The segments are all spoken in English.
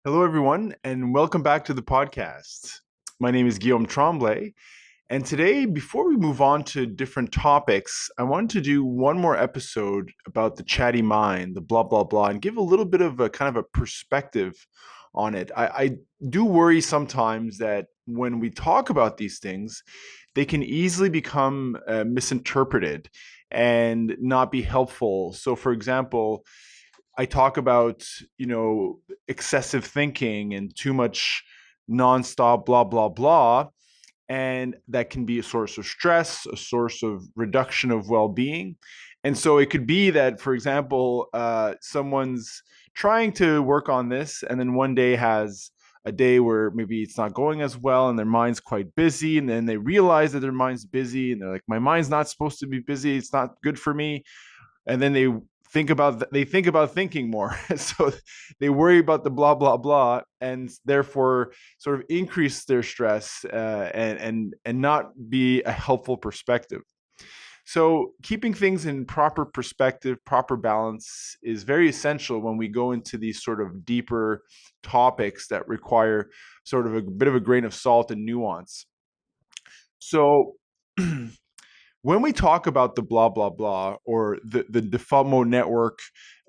Hello, everyone, and welcome back to the podcast. My name is Guillaume Tremblay, and today, before we move on to different topics, I wanted to do one more episode about the chatty mind, the blah, blah, blah, and give a little bit of a kind of a perspective on it. I do worry sometimes that when we talk about these things, they can easily become misinterpreted and not be helpful. So, for example, I talk about, excessive thinking and too much nonstop blah, blah, blah. And that can be a source of stress, a source of reduction of well being. And so it could be that, for example, someone's trying to work on this and then one day has a day where maybe it's not going as well and their mind's quite busy. And then they realize that their mind's busy and they're like, my mind's not supposed to be busy. It's not good for me. And then they think about thinking more. So they worry about the blah blah blah and therefore sort of increase their stress, and not be a helpful perspective. So keeping things in proper perspective, proper balance is very essential when we go into these sort of deeper topics that require sort of a bit of a grain of salt and nuance. So when we talk about the blah blah blah or the default mode network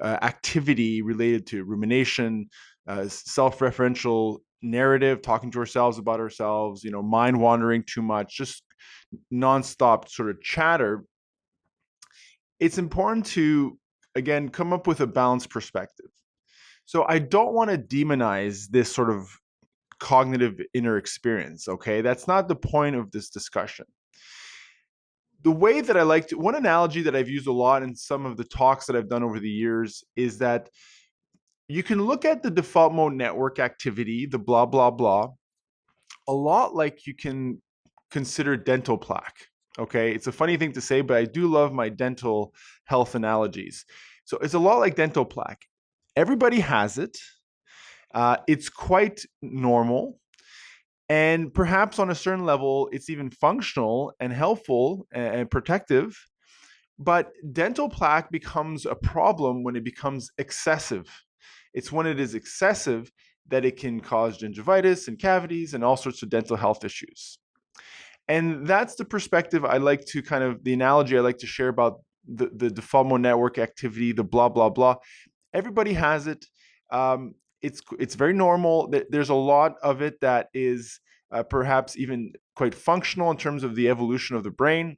activity related to rumination, self-referential narrative, talking to ourselves about ourselves, mind wandering too much, just nonstop sort of chatter, it's important to again come up with a balanced perspective. So I don't want to demonize this sort of cognitive inner experience. Okay, that's not the point of this discussion. The way that I like to, one analogy that I've used a lot in some of the talks that I've done over the years is that you can look at the default mode network activity, the blah, blah, blah, a lot like you can consider dental plaque. Okay. It's a funny thing to say, but I do love my dental health analogies. So it's a lot like dental plaque. Everybody has it. It's quite normal. And perhaps on a certain level, it's even functional and helpful and protective. But dental plaque becomes a problem when it becomes excessive. It's when it is excessive that it can cause gingivitis and cavities and all sorts of dental health issues. And that's the perspective I like to kind of, the analogy I like to share about the default mode network activity, the blah, blah, blah. Everybody has it. It's very normal. There's a lot of it that is perhaps even quite functional in terms of the evolution of the brain,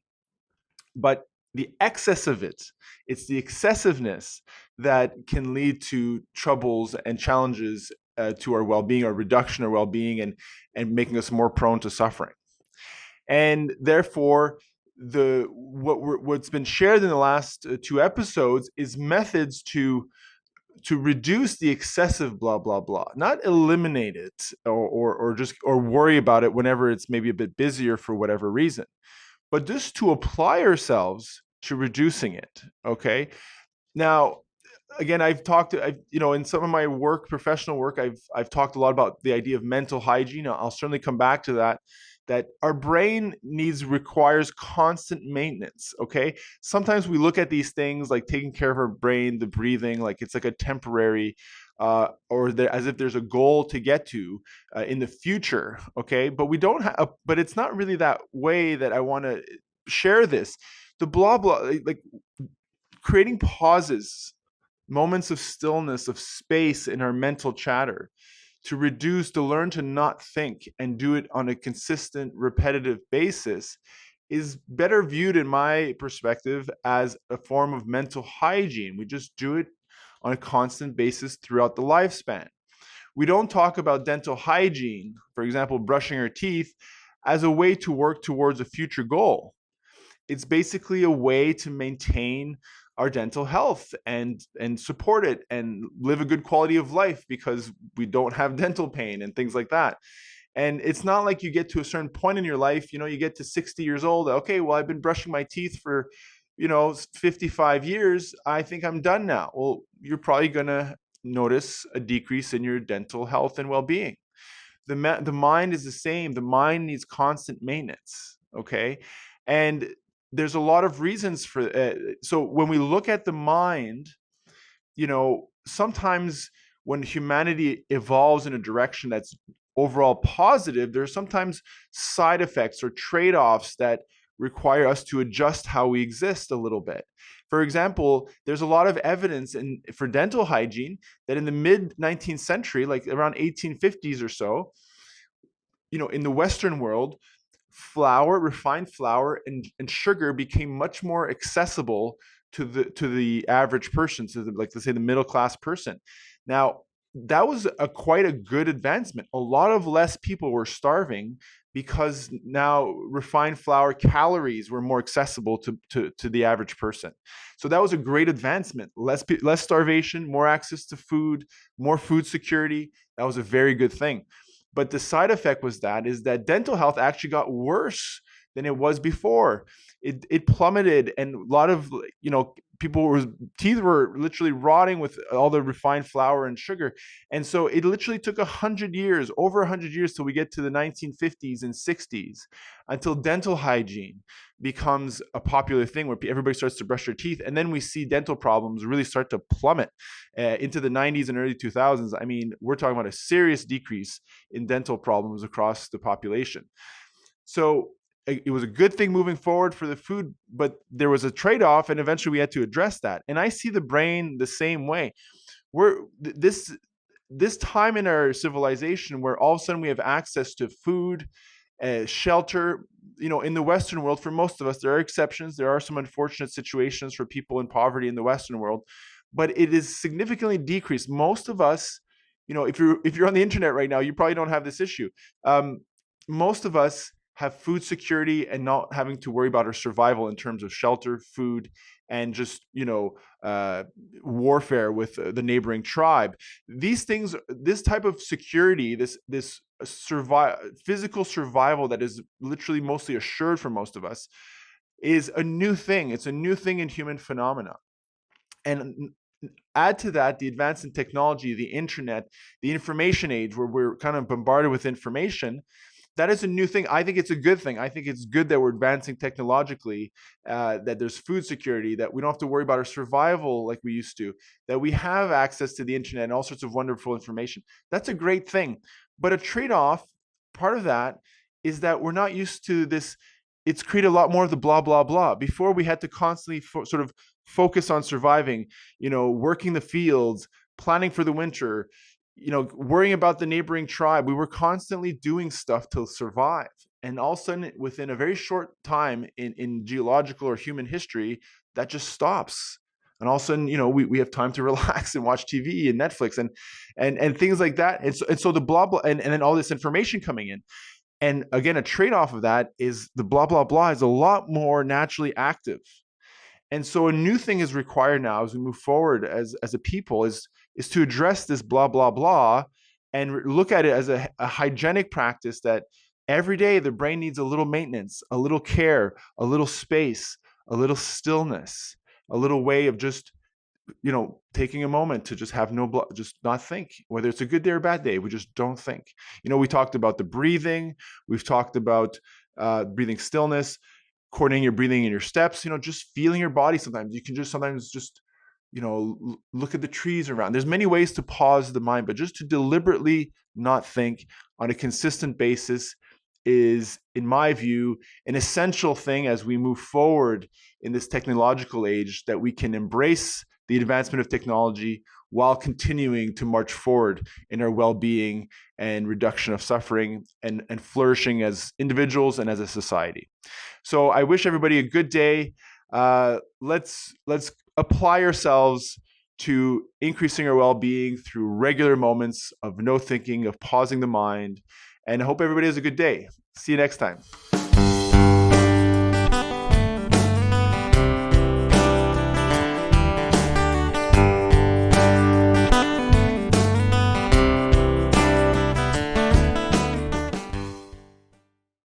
but the excess of it, it's the excessiveness that can lead to troubles and challenges to our well-being, or reduction of well-being, and making us more prone to suffering. And therefore, what's been shared in the last two episodes is methods to reduce the excessive blah blah blah, not eliminate it, or just or worry about it whenever it's maybe a bit busier for whatever reason, but just to apply ourselves to reducing it. Okay. Now, again, in some of my work, professional work, I've talked a lot about the idea of mental hygiene. I'll certainly come back to that. That our brain requires constant maintenance. Okay. Sometimes we look at these things like taking care of our brain, the breathing, like it's like a temporary, as if there's a goal to get to in the future. Okay. But we don't have, but it's not really that way that I want to share this. The blah, blah, like creating pauses, moments of stillness, of space in our mental chatter, to learn to not think and do it on a consistent, repetitive basis, is better viewed, in my perspective, as a form of mental hygiene. We just do it on a constant basis throughout the lifespan. We don't talk about dental hygiene, for example, brushing our teeth, as a way to work towards a future goal. It's basically a way to maintain our dental health and support it and live a good quality of life because we don't have dental pain and things like that. And it's not like you get to a certain point in your life, you get to 60 years old. Okay, well, I've been brushing my teeth for 55 years. I think I'm done now. Well, you're probably going to notice a decrease in your dental health and well-being. The mind is the same. The mind needs constant maintenance. Okay. And there's a lot of reasons for so when we look at the mind, sometimes when humanity evolves in a direction that's overall positive, there are sometimes side effects or trade-offs that require us to adjust how we exist a little bit. For example, there's a lot of evidence for dental hygiene that in the mid 19th century, like around 1850s or so, in the Western world, refined flour, and sugar became much more accessible to the average person, to like let's say the middle class person. Now, that was quite a good advancement. A lot of less people were starving because now refined flour calories were more accessible to the average person. So that was a great advancement. Less starvation, more access to food, more food security. That was a very good thing. But the side effect is that dental health actually got worse than it was before. It plummeted, and a lot of people's teeth were literally rotting with all the refined flour and sugar. And so it literally took 100 years, over 100 years, till we get to the 1950s and 60s, until dental hygiene becomes a popular thing where everybody starts to brush their teeth. And then we see dental problems really start to plummet into the 90s and early 2000s. I mean, we're talking about a serious decrease in dental problems across the population. So it was a good thing moving forward for the food, but there was a trade-off, and eventually we had to address that. And I see the brain the same way. We're this time in our civilization where all of a sudden we have access to food, shelter. In the Western world, for most of us, there are exceptions. There are some unfortunate situations for people in poverty in the Western world, but it is significantly decreased. Most of us, if you're on the internet right now, you probably don't have this issue. Most of us have food security and not having to worry about our survival in terms of shelter, food, and just warfare with the neighboring tribe. These things, this type of security, this physical survival that is literally mostly assured for most of us, is a new thing. It's a new thing in human phenomena. And add to that the advance in technology, the internet, the information age, where we're kind of bombarded with information. That is a new thing. I think it's a good thing. I think it's good that we're advancing technologically, that there's food security, that we don't have to worry about our survival like we used to, that we have access to the internet and all sorts of wonderful information. That's a great thing. But a trade-off, part of that, is that we're not used to this. It's created a lot more of the blah, blah, blah. Before, we had to constantly sort of focus on surviving, working the fields, planning for the winter, worrying about the neighboring tribe. We were constantly doing stuff to survive. And all of a sudden, within a very short time in geological or human history, that just stops. And all of a sudden, we have time to relax and watch TV and Netflix and things like that. And so the blah, blah, and then all this information coming in. And again, a trade-off of that is the blah, blah, blah is a lot more naturally active. And so a new thing is required now as we move forward as a people is to address this blah, blah, blah, and look at it as a hygienic practice that every day the brain needs a little maintenance, a little care, a little space, a little stillness, a little way of just, taking a moment to just have just not think, whether it's a good day or a bad day. We just don't think. We talked about the breathing. We've talked about breathing stillness, coordinating your breathing and your steps, just feeling your body. Sometimes you can just look at the trees around. There's many ways to pause the mind, but just to deliberately not think on a consistent basis is, in my view, an essential thing as we move forward in this technological age, that we can embrace the advancement of technology while continuing to march forward in our well-being and reduction of suffering and flourishing as individuals and as a society. So I wish everybody a good day. Let's apply ourselves to increasing our well-being through regular moments of no thinking, of pausing the mind, and I hope everybody has a good day. See you next time.